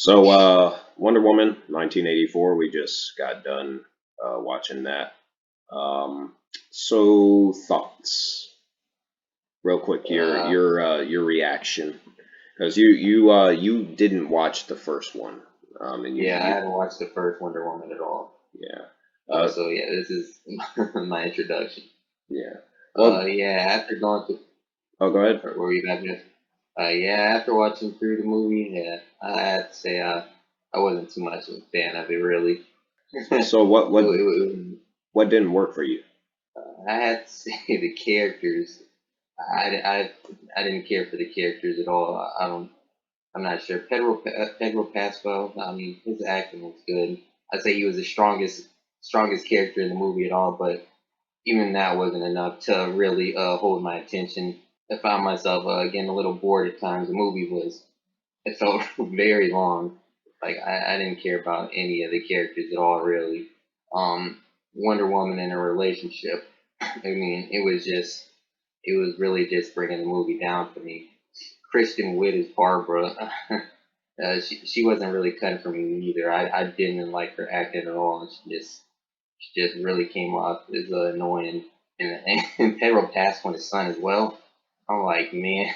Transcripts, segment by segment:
So, Wonder Woman, 1984. We just got done watching that. Um, so, thoughts, real quick. Your Uh, your your reaction, because you didn't watch the first one. And yeah, I you haven't watched the first Wonder Woman at all. yeah. Uh, So yeah, this is my introduction. yeah. Well, Yeah, after going to, oh, go ahead. or were you back there? Yeah, after watching through the movie, yeah, I have to say I wasn't too much of a fan of it really. So, what it, what it, what didn't work for you? I had to say the characters. I didn't care for the characters at all. I'm not sure. Pedro Pascal. I mean, his acting was good. I'd say he was the strongest character in the movie at all, but even that wasn't enough to really hold my attention. I found myself getting a little bored at times. The movie was it felt very long. Like I didn't care about any of the characters at all, really. Wonder Woman and her relationship. I mean, it was really just bringing the movie down for me. Kristen Wiig as Barbara. She wasn't really cutting for me either. I didn't like her acting at all. She just really came off as annoying. And Pedro Pascal, his son as well. I'm like, man,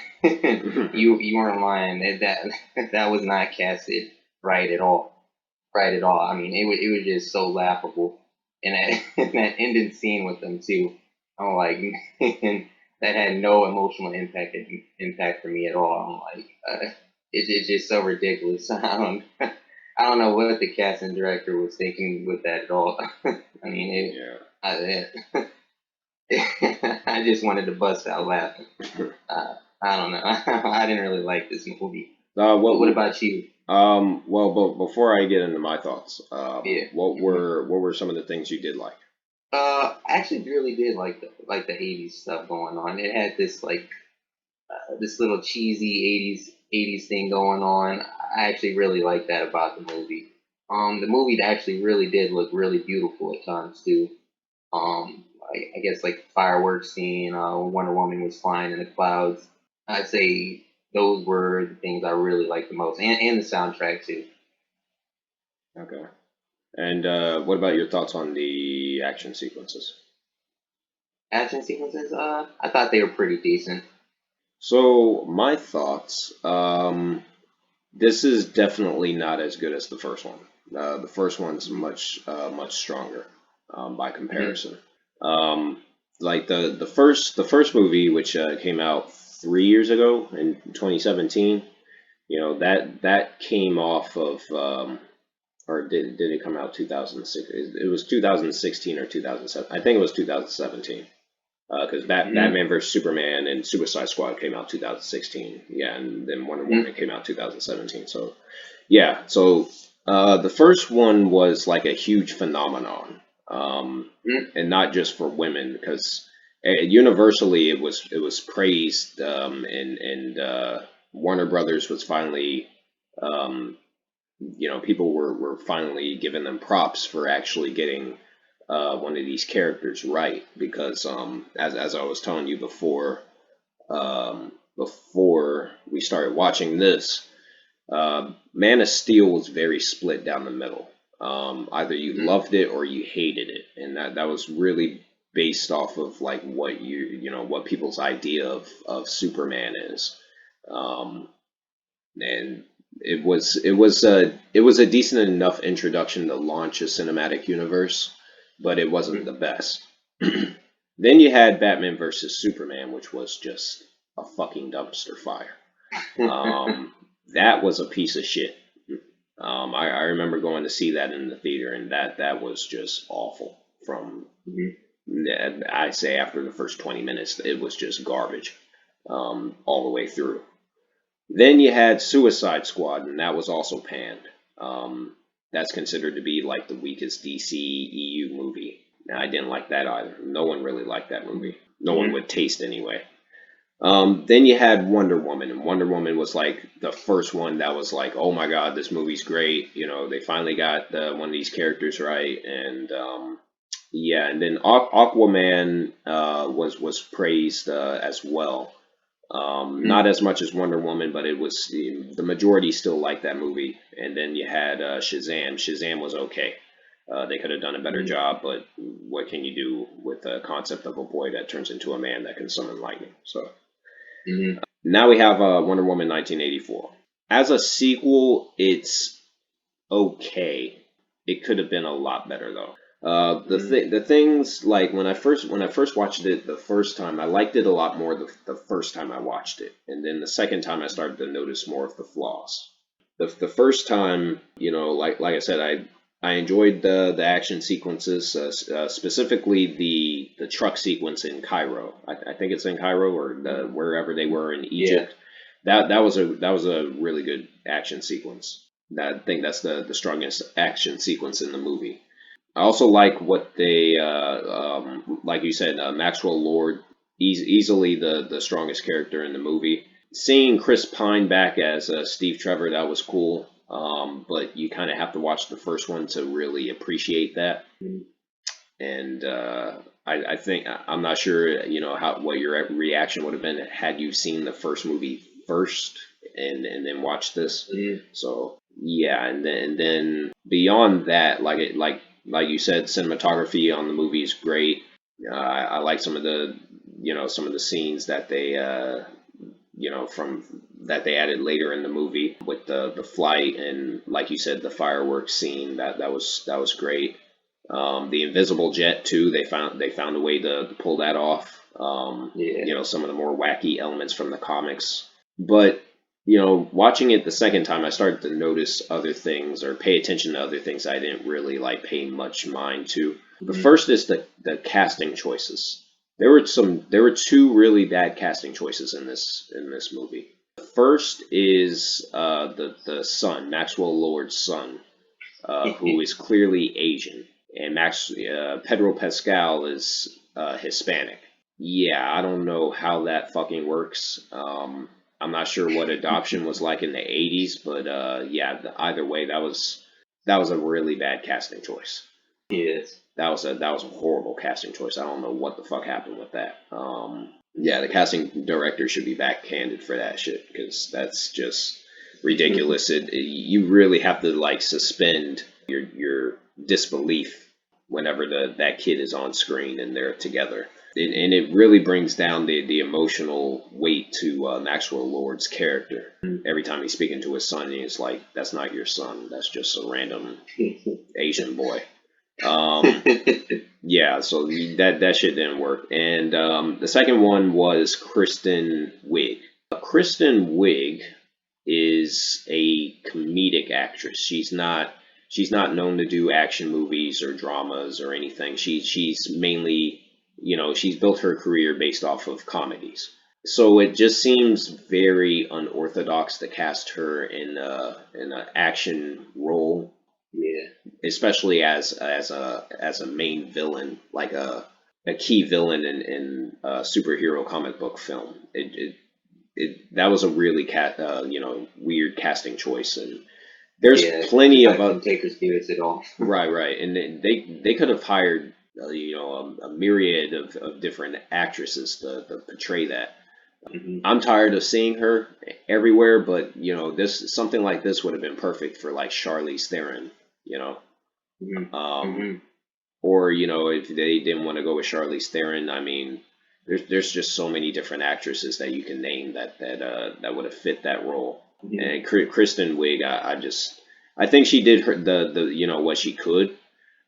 you weren't lying. That was not casted right at all. Right at all. I mean, it was just so laughable. And that, that ending scene with them too. I'm like, man, that had no emotional impact for me at all. I'm like, it's just so ridiculous. I don't know what the casting director was thinking with that at all. I mean, Yeah. I just wanted to bust out laughing. I don't know. I didn't really like this movie. What What about you? Well, but before I get into my thoughts, Yeah. what were some of the things you did like? I actually really did like the '80s stuff going on. It had this like this little cheesy '80s thing going on. I actually really liked that about the movie. The movie actually really did look really beautiful at times too. I guess like fireworks scene, Wonder Woman was flying in the clouds. I'd say those were the things I really liked the most, and the soundtrack too. Okay. And what about your thoughts on the action sequences? Action sequences, I thought they were pretty decent. So my thoughts, this is definitely not as good as the first one. The first one's much stronger by Hmm. comparison. Um, like the first movie, which came out 3 years ago in 2017. That came off of or did it come out 2006? It was 2016 or 2007. I think it was 2017 because Hmm. Batman vs Superman and Suicide Squad came out 2016. Yeah, and then Wonder Hmm. Woman came out 2017. So yeah, so the first one was like a huge phenomenon, Hmm. and not just for women because universally it was praised, and Warner Brothers was finally. Um, People were finally giving them props for actually getting one of these characters right because as I was telling you before we started watching this, Man of Steel was very split down the middle. Either you Hmm. loved it or you hated it, and that was really based off of like what people's idea of Superman is. Um, and it was a decent enough introduction to launch a cinematic universe, but it wasn't Hmm. the best. Then you had Batman versus Superman, which was just a fucking dumpster fire. Um, that was a piece of shit. I remember going to see that in the theater, and that was just awful. I say after the first 20 minutes, it was just garbage all the way through. Then you had Suicide Squad, and that was also panned. That's considered to be like the weakest DCEU movie. And I didn't like that either. No one really liked that movie. No one Hmm. would taste anyway. Then you had Wonder Woman, and Wonder Woman was like the first one that was like, oh my god, this movie's great. They finally got one of these characters right, and yeah, and then Aquaman was praised as well. Not as much as Wonder Woman, but it was the majority still liked that movie. And then you had Shazam. Shazam was okay. They could have done a better job, but what can you do with the concept of a boy that turns into a man that can summon lightning? So now we have Wonder Woman 1984. As a sequel, it's okay. It could have been a lot better though. The things like when I first watched it the first time, I liked it a lot more the first time I watched it, and then the second time I started to notice more of the flaws. The first time, like I said, I enjoyed the action sequences, specifically the truck sequence in Cairo. I think it's in Cairo or wherever they were in Egypt. That was a really good action sequence. I think that's the strongest action sequence in the movie. I also like what they, like you said, Maxwell Lord, easily the strongest character in the movie. Seeing Chris Pine back as Steve Trevor, that was cool. But you kind of have to watch the first one to really appreciate that. And I think I'm not sure, what your reaction would have been had you seen the first movie first and then watched this. So yeah, and then beyond that, like you said, cinematography on the movie is great. I like some of the some of the scenes that they from that they added later in the movie with the flight and like you said the fireworks scene that was great. The invisible jet too. They found a way to pull that off. Some of the more wacky elements from the comics, but watching it the second time, I started to notice other things or pay attention to other things I didn't really like pay much mind to. The first is the casting choices. There were two really bad casting choices in this movie. The first is the son, Maxwell Lord's son, who is clearly Asian, and Pedro Pascal is Hispanic. Yeah, I don't know how that fucking works. I'm not sure what adoption was like in the 80s, but either way, that was a really bad casting choice. Yes. That was a horrible casting choice. I don't know what the fuck happened with that. The casting director should be backhanded for that shit because that's just ridiculous. You really have to like suspend your disbelief whenever that kid is on screen and they're together. And it really brings down the emotional weight to Maxwell Lord's character. Every time he's speaking to his son, he's like, "That's not your son. That's just a random Asian boy." Yeah, so that shit didn't work. And the second one was Kristen Wiig. Kristen Wiig is a comedic actress. She's not known to do action movies or dramas or anything. She's mainly, she's built her career based off of comedies. So it just seems very unorthodox to cast her in an action role. Yeah. Especially as a main villain, like a key villain in a superhero comic book film. That was a really weird casting choice, and there's plenty of I take her serious at all. Right, and they could have hired a myriad of different actresses to portray that. I'm tired of seeing her everywhere, but something like this would have been perfect for like Charlize Theron, or if they didn't want to go with Charlize Theron, I mean, there's just so many different actresses that you can name that would have fit that role. And Kristen Wiig, I think she did the what she could,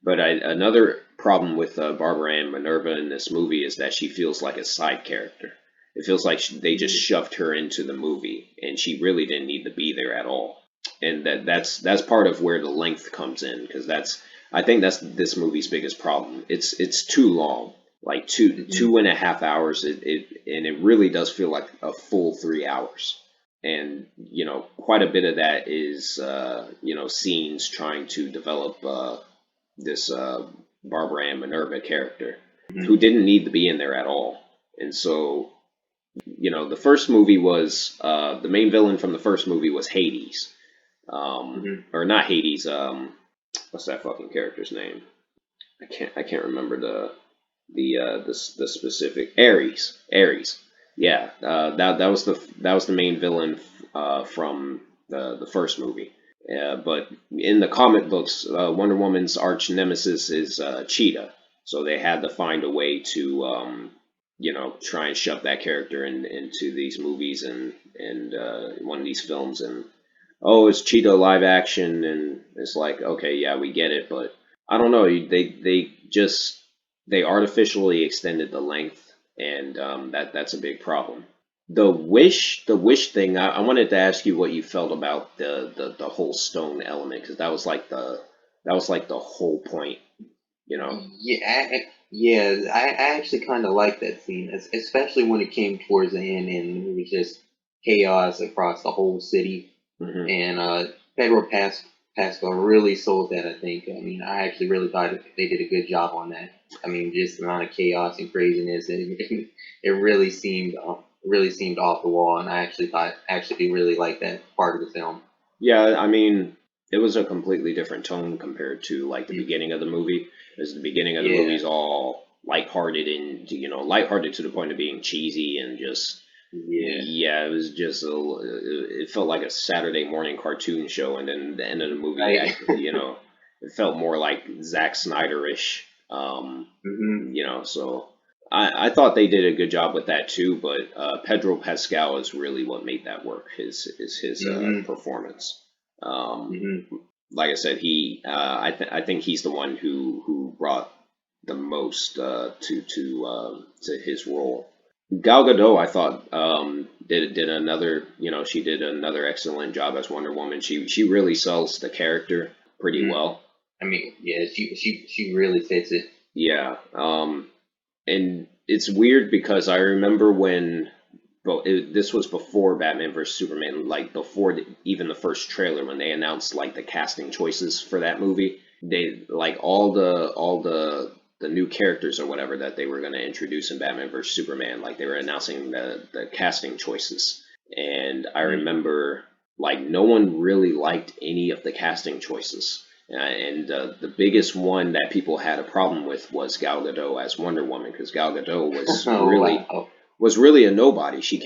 but another problem with Barbara Ann Minerva in this movie is that she feels like a side character. It feels like they just shoved her into the movie, and she really didn't need to be there at all. And that's part of where the length comes in, because I think that's this movie's biggest problem. It's too long, like 2.5 hours. And it really does feel like a full 3 hours. And quite a bit of that is scenes trying to develop this Barbara Ann Minerva character who didn't need to be in there at all. And so the first movie was the main villain from the first movie was Hades, or not Hades. What's that fucking character's name? I can't remember the specific Ares. Yeah, that was the main villain from the first movie. But in the comic books, Wonder Woman's arch nemesis is Cheetah. So they had to find a way to try and shove that character into these movies and one of these films. And oh, it's Cheetah live action, and it's like, okay, yeah, we get it, but I don't know. They artificially extended the length, and that's a big problem. The wish thing. I wanted to ask you what you felt about the whole stone element, because that was like the whole point, you know. I actually kind of like that scene, especially when it came towards the end and it was just chaos across the whole city. Hmm. And Pedro Pascal really sold that. I think. I mean, I actually really thought they did a good job on that. I mean, just the amount of chaos and craziness, and it really seemed off the wall. And I actually really liked that part of the film. Yeah, I mean, it was a completely different tone compared to like the beginning of the movie. As the beginning of the Yeah, movie's all lighthearted and lighthearted to the point of being cheesy and just yeah, yeah, it was just it felt like a Saturday morning cartoon show, and then the end of the movie, right. it felt more like Zack Snyder-ish. Hmm. So I thought they did a good job with that too, but Pedro Pascal is really what made that work. His Hmm. performance. Um, Hmm. like I said, I think he's the one who brought the most to his role. Gal Gadot, I thought, did another, she did another excellent job as Wonder Woman. She really sells the character pretty Hmm. well. I mean, yeah, she really fits it. Yeah. And it's weird because I remember when, well, this was before Batman vs Superman, like before even the first trailer when they announced like the casting choices for that movie. They like all the new characters or whatever that they were going to introduce in Batman vs Superman. Like they were announcing the casting choices, and I Hmm. remember like no one really liked any of the casting choices. And the biggest one that people had a problem with was Gal Gadot as Wonder Woman, because Gal Gadot Oh wow. was really a nobody. Hmm. She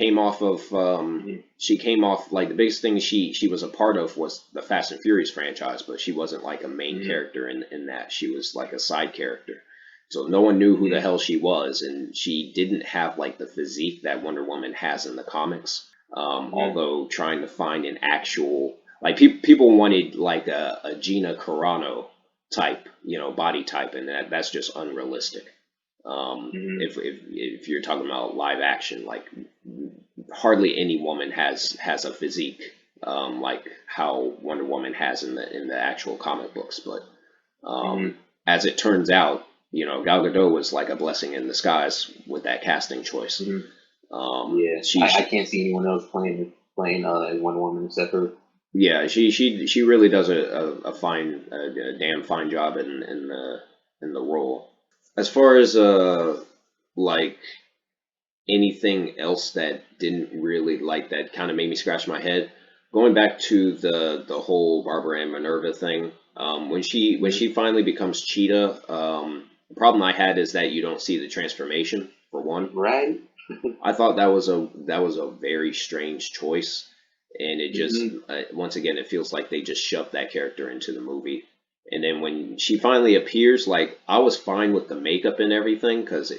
came off like the biggest thing she was a part of was the Fast and Furious franchise, but she wasn't like a main Hmm. character in that. She was like a side character. So no one knew who the Hmm. hell she was, and she didn't have like the physique that Wonder Woman has in the comics. Hmm. Although trying to find an actual like people wanted like a Gina Carano type, body type, and that's just unrealistic. Hmm. If you're talking about live action, like hardly any woman has a physique like how Wonder Woman has in the actual comic books. But Hmm. as it turns out, Gal Gadot was like a blessing in disguise with that casting choice. Hmm. Yeah, She, I she can't see anyone else playing Wonder Woman except her. yeah, she really does a fine a damn fine job in the role. As far as like anything else that didn't really like that kind of made me scratch my head. Going back to the whole Barbara and Minerva thing, when Hmm. she finally becomes Cheetah, the problem I had is that you don't see the transformation for one. Right. I thought that was a very strange choice, and it just Hmm. once again it feels like they just shoved that character into the movie. And then when she finally appears, like I was fine with the makeup and everything because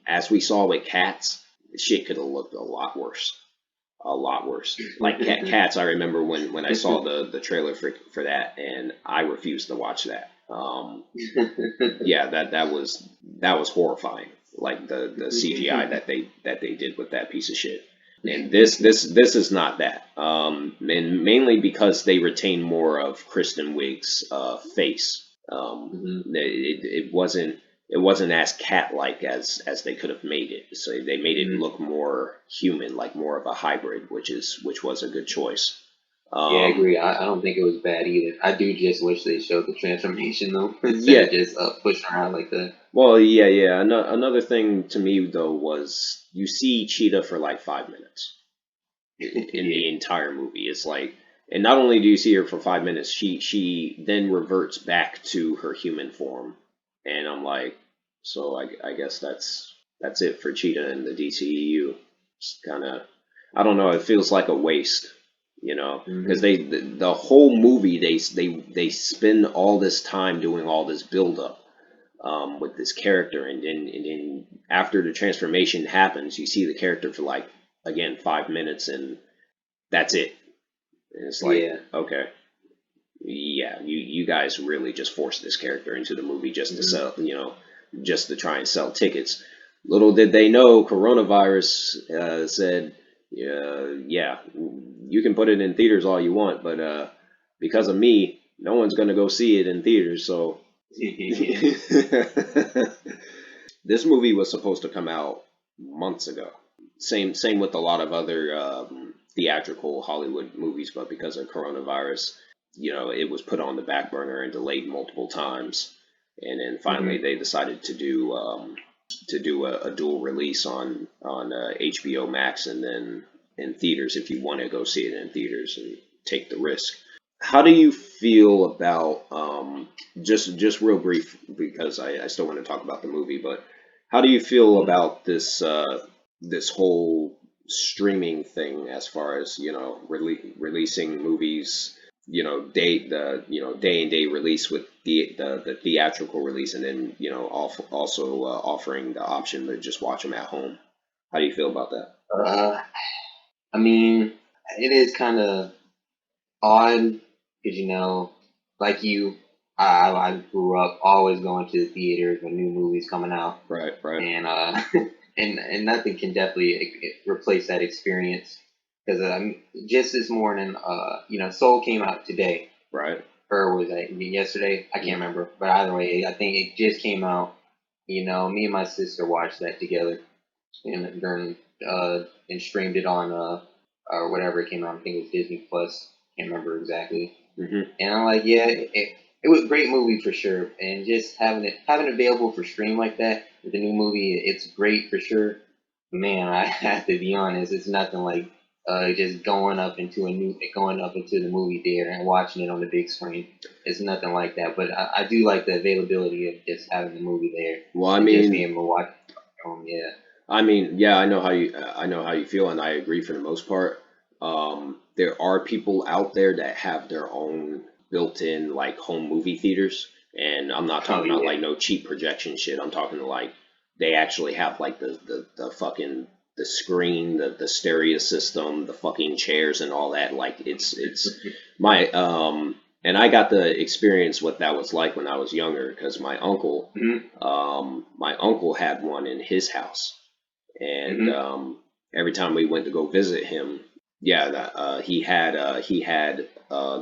as we saw with Cats, shit could have looked a lot worse. Like Cats, I remember when I saw the trailer for that, and I refused to watch that. Yeah, that was horrifying. Like the CGI that they did with that piece of shit. And this is not that. And mainly because they retain more of Kristen Wiig's face. Hmm. It wasn't as cat-like as they could have made it. So they made it Hmm. look more human, like more of a hybrid, which was a good choice. Yeah, I Um, agree. I don't think it was bad either. I do just wish they showed the transformation though, instead yeah, of just pushing around like that. well, yeah, yeah. Another thing to me though was you see Cheetah for like 5 minutes in Yeah. the entire movie. It's like, and not only do you see her for 5 minutes, she then reverts back to her human form, and I'm like, so I guess that's it for Cheetah in the DCEU. It's kind of, I don't know. It feels like a waste, you know, because Hmm. the whole movie they spend all this time doing all this build up with this character, and then after the transformation happens, you see the character for like again 5 minutes, and that's it. And it's like, Yeah. okay, yeah, you guys really just forced this character into the movie just to Hmm. sell, just to try and sell tickets. Little did they know, coronavirus said, yeah, you can put it in theaters all you want, but because of me, no one's gonna go see it in theaters. So this movie was supposed to come out months ago. Same with a lot of other theatrical Hollywood movies, but because of coronavirus, it was put on the back burner and delayed multiple times. And then finally, Hmm. they decided to do a dual release on HBO Max and then in theaters if you want to go see it in theaters and take the risk. How do you feel about just real brief because I still want to talk about the movie, but how do you feel Hmm. about this whole streaming thing as far as releasing movies, day and day release with the theatrical release, and then also offering the option to just watch them at home? How do you feel about that? Uh, I mean, it is kind of odd because like you, I grew up always going to the theaters when new movies coming out, Right, right, and and nothing can definitely replace that experience. Because just this morning, Soul came out today, right. or was that yesterday? I can't Mm, remember, but either way, I think it just came out. Me and my sister watched that together, and during and streamed it on or whatever it came out. I think it was Disney Plus. Can't remember exactly. mm-hmm. And I'm like, yeah, it was a great movie for sure. And just having it available for stream like that with the new movie, it's great for sure. Man, I have to be honest, it's nothing like just going up into the movie theater and watching it on the big screen. It's nothing like that. But I do like the availability of just having the movie there Well, I and just mean, being able to watch it at home. Yeah. yeah, I know how you feel, and I agree for the most part. There are people out there that have their own built-in like home movie theaters, and I'm not Oh talking about yeah. like no cheap projection shit. I'm talking like they actually have like the fucking the screen, the stereo system, the fucking chairs, and all that. Like it's my and I got to experience what that was like when I was younger because Hmm. my uncle had one in his house, and Hmm. every time we went to go visit him, yeah, he had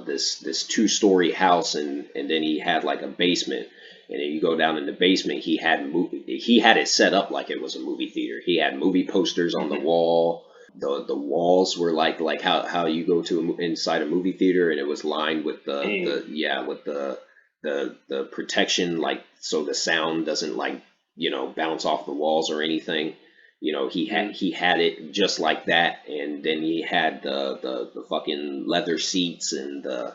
this 2-story house, and then he had like a basement, and then you go down in the basement, he had it set up like it was a movie theater. He had movie posters on the Hmm. wall. The walls were like how you go to inside a movie theater, and it was lined with Dang. the protection, like so the sound doesn't like bounce off the walls or anything. Hmm. He had it just like that, and then he had the fucking leather seats and the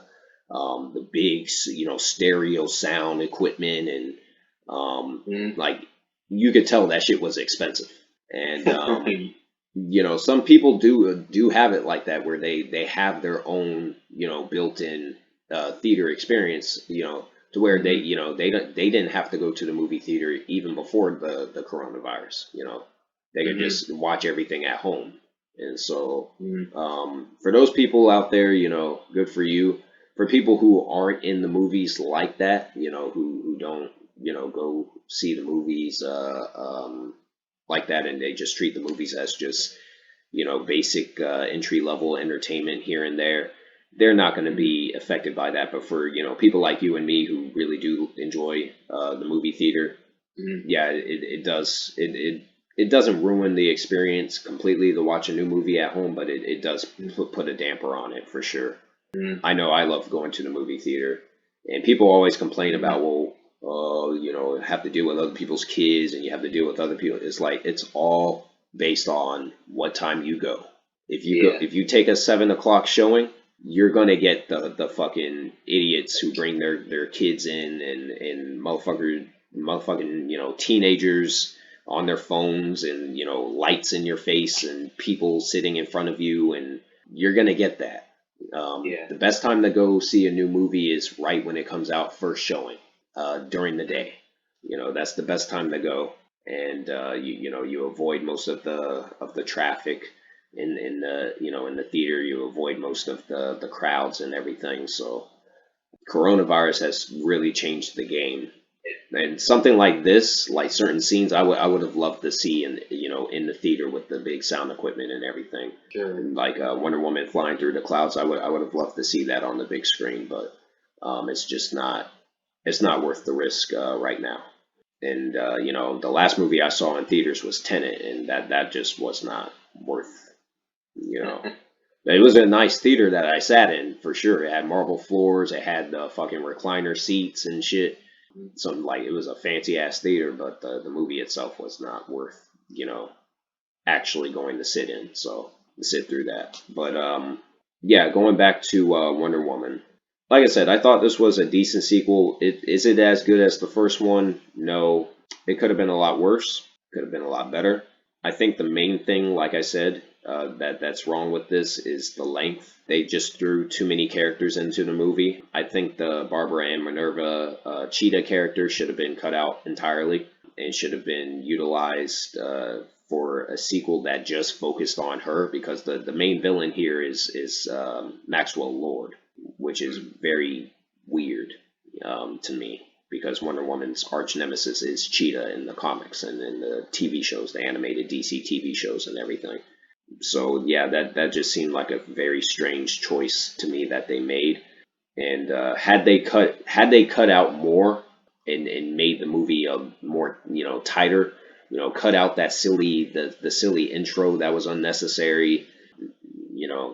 big stereo sound equipment, and Hmm. like you could tell that shit was expensive. And some people do have it like that where they have their own built-in theater experience, to where Hmm. they didn't have to go to the movie theater even before the coronavirus. They could Hmm. just watch everything at home. And so Hmm. for those people out there, good for you. For people who aren't in the movies like that, who don't go see the movies like that, and they just treat the movies as just basic entry level entertainment here and there, they're not going to Hmm. be affected by that. But for people like you and me who really do enjoy the movie theater, Hmm. yeah, it does it doesn't ruin the experience completely to watch a new movie at home, but it does put a damper on it for sure. Hmm. I know I love going to the movie theater, and people always complain Hmm. about, well, have to deal with other people's kids, and you have to deal with other people. It's like it's all based on what time you go. Yeah. If you take a 7 o'clock showing, you're gonna get the fucking idiots who bring their kids in, and motherfucking teenagers on their phones and, lights in your face and people sitting in front of you, and you're gonna get that. Yeah. The best time to go see a new movie is right when it comes out, first showing, during the day. That's the best time to go, and you avoid most of the traffic in the theater. You avoid most of the crowds and everything. So coronavirus has really changed the game. And something like this, like certain scenes, I would have loved to see in the theater with the big sound equipment and everything. Sure. Like Wonder Woman flying through the clouds, I would have loved to see that on the big screen, but it's just not worth the risk right now. And the last movie I saw in theaters was Tenet, and that just was not worth. You know, It was a nice theater that I sat in for sure. It had marble floors, it had the fucking recliner seats and shit. Something like, it was a fancy ass theater, but the movie itself was not worth actually going to sit in. So sit through that. But yeah, going back to Wonder Woman. Like I said, I thought this was a decent sequel. Is it as good as the first one? No. It could have been a lot worse. Could have been a lot better. I think the main thing, like I said, that's wrong with this is the length. They just threw too many characters into the movie. I think the Barbara and Minerva Cheetah character should have been cut out entirely and should have been utilized for a sequel that just focused on her, because the main villain here is Maxwell Lord, which is very weird to me, because Wonder Woman's arch nemesis is Cheetah in the comics and in the TV shows, the animated DC TV shows and everything. So yeah, that just seemed like a very strange choice to me that they made. And had they cut out more and made the movie more tighter, cut out that the silly intro that was unnecessary,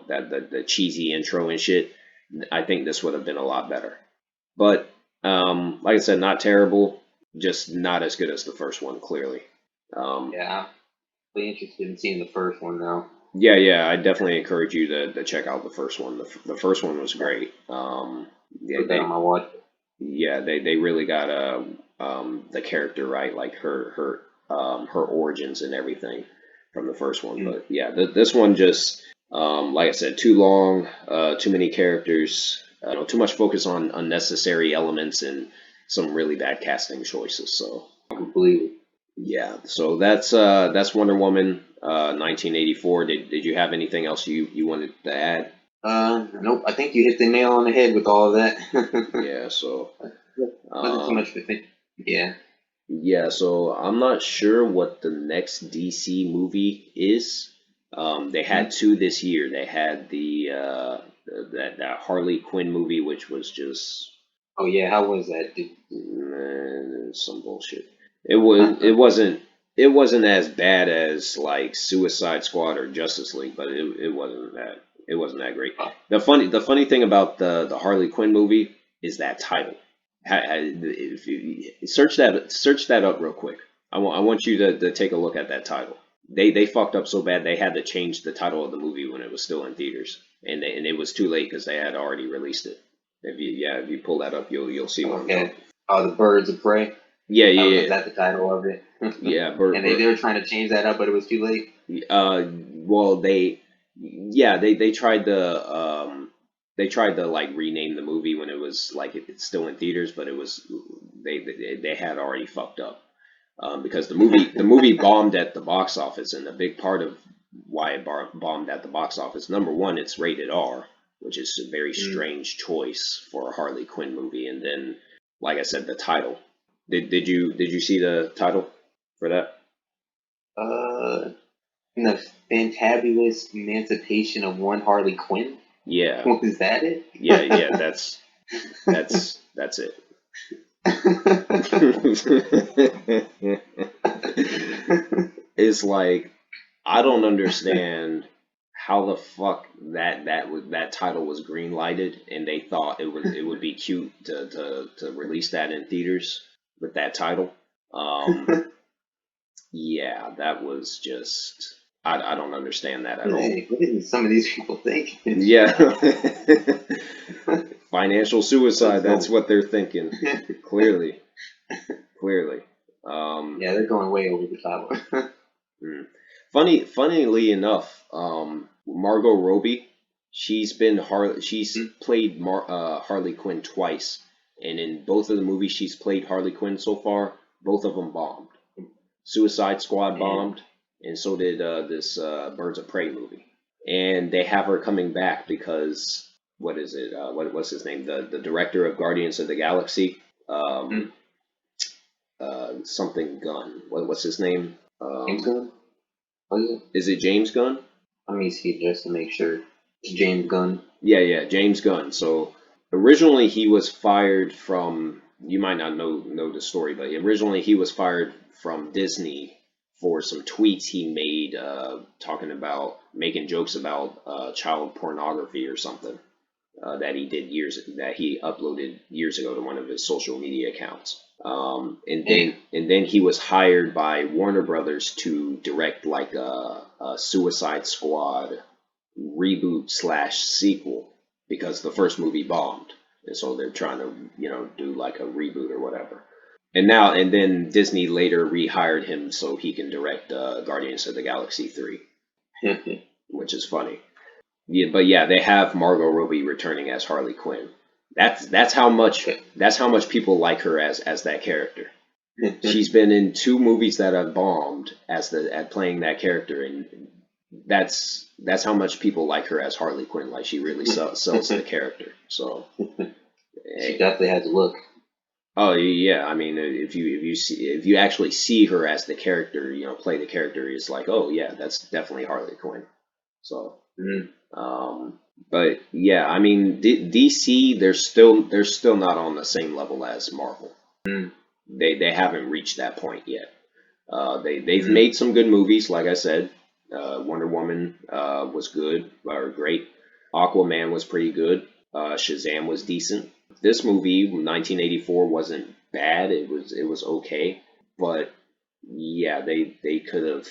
that the cheesy intro and shit, I think this would have been a lot better. But like I said, not terrible, just not as good as the first one, clearly. Yeah. I'm really interested in seeing the first one now. Yeah, I definitely encourage you to check out the first one. The first one was great. Yeah, Put that on my watch. they really got the character right, like her origins and everything from the first one. But yeah, this one just like I said, too long, too many characters, too much focus on unnecessary elements and some really bad casting choices. So Completely. yeah, so that's Wonder Woman 1984. Did you have anything else you wanted to add? Nope. I think you hit the nail on the head with all of that. Yeah, so Wasn't too much to think. Yeah. yeah, so I'm not sure what the next DC movie is. They had two this year. They had that Harley Quinn movie, which was just Oh yeah. How was that? some bullshit. It wasn't as bad as like Suicide Squad or Justice League, but it wasn't that great. The funny thing about the Harley Quinn movie is that title. If you search that up real quick. I want you to take a look at that title. They fucked up so bad they had to change the title of the movie when it was still in theaters, and it was too late because they had already released it. If you pull that up, you'll see what I'm Okay. talking. Oh, the Birds of Prey. Yeah, Is yeah, that the title of it? yeah. And they were trying to change that up, but it was too late. Well, they tried to like rename the movie when it was like it's still in theaters, but it was they had already fucked up, because the movie bombed at the box office, and a big part of why it bombed at the box office, number one, it's rated R, which is a very strange choice for a Harley Quinn movie, and then like I said, the title. Did you see the title for that? Uh, the Fantabulous Emancipation of One Harley Quinn. Yeah, Was that it? yeah. That's it. It's like, I don't understand how the fuck that title was green lighted, and they thought it would be cute to release that in theaters with that title. Yeah, that was just, I don't understand that at all. What did some of these people think? Yeah. Financial suicide, that's what they're thinking. Clearly. Yeah, they're going way over the top. Hmm. Funnily enough, Margot Robbie, she's played Harley Quinn twice, and in both of the movies she's played Harley Quinn so far, both of them bombed. Suicide Squad And bombed, and so did this Birds of Prey movie. And they have her coming back because what is it? What's his name? The director of Guardians of the Galaxy, mm, um, something Gunn. What's his name? James Gunn? Was it? Is it James Gunn? Let me see just to make sure. It's James Gunn. Yeah, James Gunn. So originally he was fired from. You might not know the story, but originally he was fired from Disney for some tweets he made talking about making jokes about child pornography or something that he uploaded years ago to one of his social media accounts. And then he was hired by Warner Brothers to direct like a Suicide Squad reboot slash sequel because the first movie bombed, and so they're trying to do like a reboot or whatever. And then Disney later rehired him so he can direct Guardians of the Galaxy 3, which is funny. Yeah, but yeah, they have Margot Robbie returning as Harley Quinn. That's how much people like her as that character. She's been in two movies that have bombed at playing that character, and that's how much people like her as Harley Quinn. Like she really sells the character. So, She hey. definitely has a look. Oh yeah, I mean, if you actually see her as the character, play the character, it's like, oh yeah, that's definitely Harley Quinn. So, Mm, um, but yeah, I mean, DC, they're still not on the same level as Marvel. mm, They haven't reached that point yet. They've mm. made some good movies, like I said. Wonder Woman was good or great. Aquaman was pretty good. Shazam was decent. This movie, 1984, wasn't bad. It was okay, but yeah, they could have.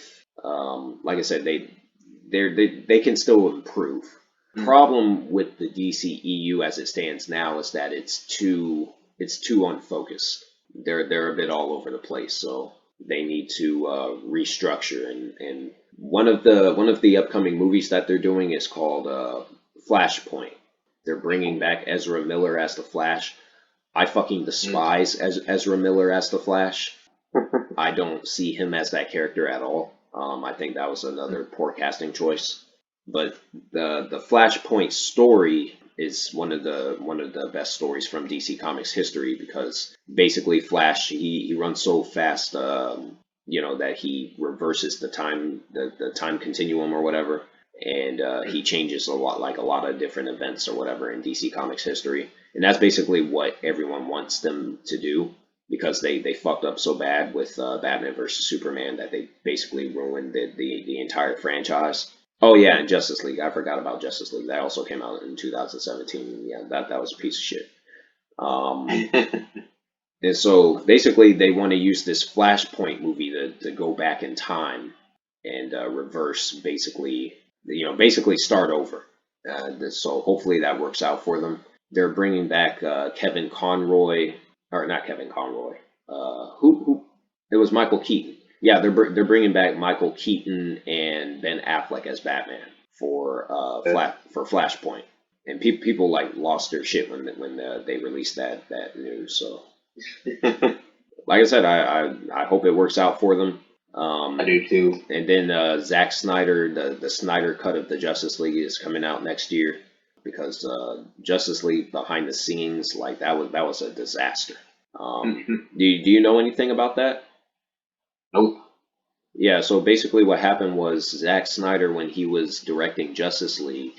Like I said, they can still improve. Mm. Problem with the DCEU as it stands now is that it's too unfocused. They're a bit all over the place, so they need to restructure. And one of the upcoming movies that they're doing is called Flashpoint. They're bringing back Ezra Miller as the Flash. I fucking Mm. despise Ezra Miller as the Flash. I don't see him as that character at all. I think that was another poor casting choice. But the Flashpoint story is one of the best stories from DC Comics history because basically Flash he runs so fast, that he reverses the time continuum or whatever, and he changes a lot of different events or whatever in DC Comics history, and that's basically what everyone wants them to do because they fucked up so bad with Batman versus Superman that they basically ruined the entire franchise. Oh yeah, and Justice League. I forgot about Justice League. That also came out in 2017. Yeah, that was a piece of shit. Um, and so basically, they want to use this Flashpoint movie to go back in time and reverse basically start over. So hopefully that works out for them. They're bringing back Kevin Conroy, or not Kevin Conroy. Who? It was Michael Keaton. Yeah, they're bringing back Michael Keaton and Ben Affleck as Batman for for Flashpoint, and people like lost their shit when they released that news. So, like I said, I hope it works out for them. I do too. And then Zack Snyder, the Snyder cut of the Justice League is coming out next year because Justice League behind the scenes, like that was a disaster. Do you know anything about that? Nope. Yeah, so basically what happened was Zack Snyder, when he was directing Justice League,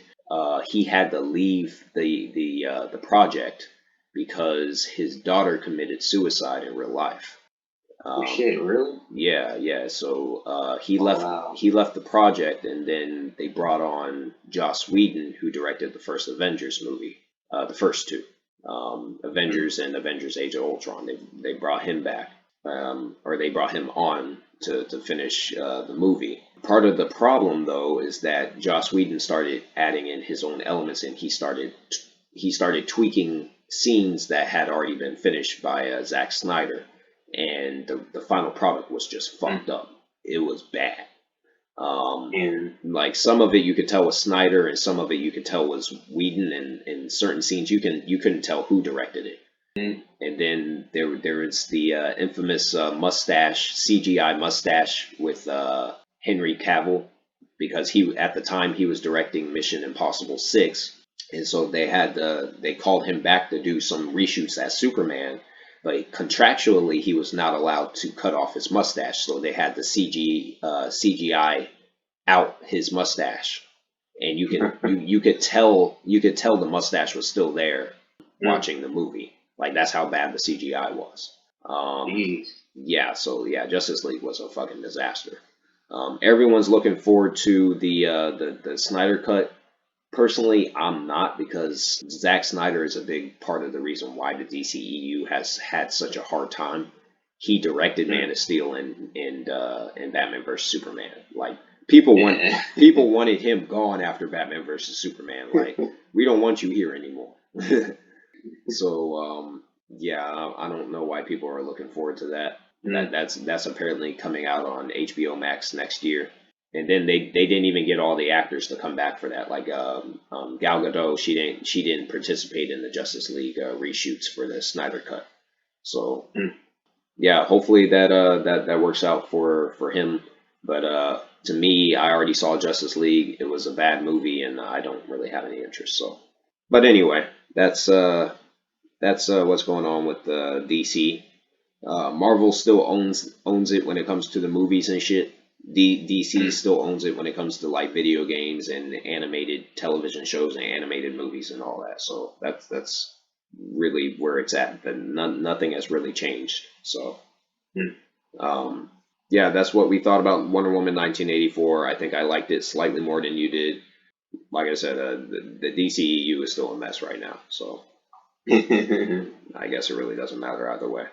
he had to leave the project because his daughter committed suicide in real life. Oh Um, shit, really? yeah. So he Oh left wow. he left the project, and then they brought on Joss Whedon, who directed the first Avengers movie, the first two, Mm. Avengers and Avengers: Age of Ultron. They brought him back, or they brought him on to finish the movie. Part of the problem, though, is that Joss Whedon started adding in his own elements, and he started tweaking scenes that had already been finished by Zack Snyder, and the final product was just fucked up. It was bad. And Like some of it you could tell was Snyder, and some of it you could tell was Whedon, and in certain scenes you couldn't tell who directed it. And then there is the infamous mustache CGI mustache with Henry Cavill, because he at the time he was directing Mission Impossible 6, and so they called him back to do some reshoots as Superman, but contractually he was not allowed to cut off his mustache, so they had the CGI out his mustache, and you could tell the mustache was still there watching the movie. Like that's how bad the CGI was. Yeah, so yeah, Justice League was a fucking disaster. Everyone's looking forward to the Snyder Cut. Personally, I'm not, because Zack Snyder is a big part of the reason why the DCEU has had such a hard time. He directed Man of Steel and Batman vs Superman. Like people wanted him gone after Batman vs Superman. Like we don't want you here anymore. So yeah, I don't know why people are looking forward to that. That's apparently coming out on HBO Max next year. And then they didn't even get all the actors to come back for that. Like Gal Gadot, she didn't participate in the Justice League reshoots for the Snyder Cut. So yeah, hopefully that works out for him. But to me, I already saw Justice League. It was a bad movie, and I don't really have any interest. So, but anyway, that's what's going on with DC. Marvel still owns it when it comes to the movies and shit. DC still owns it when it comes to like video games and animated television shows and animated movies and all that. So that's really where it's at. But nothing has really changed. So yeah, that's what we thought about Wonder Woman 1984. I think I liked it slightly more than you did. Like I said, the DCEU is still a mess right now. So I guess it really doesn't matter either way.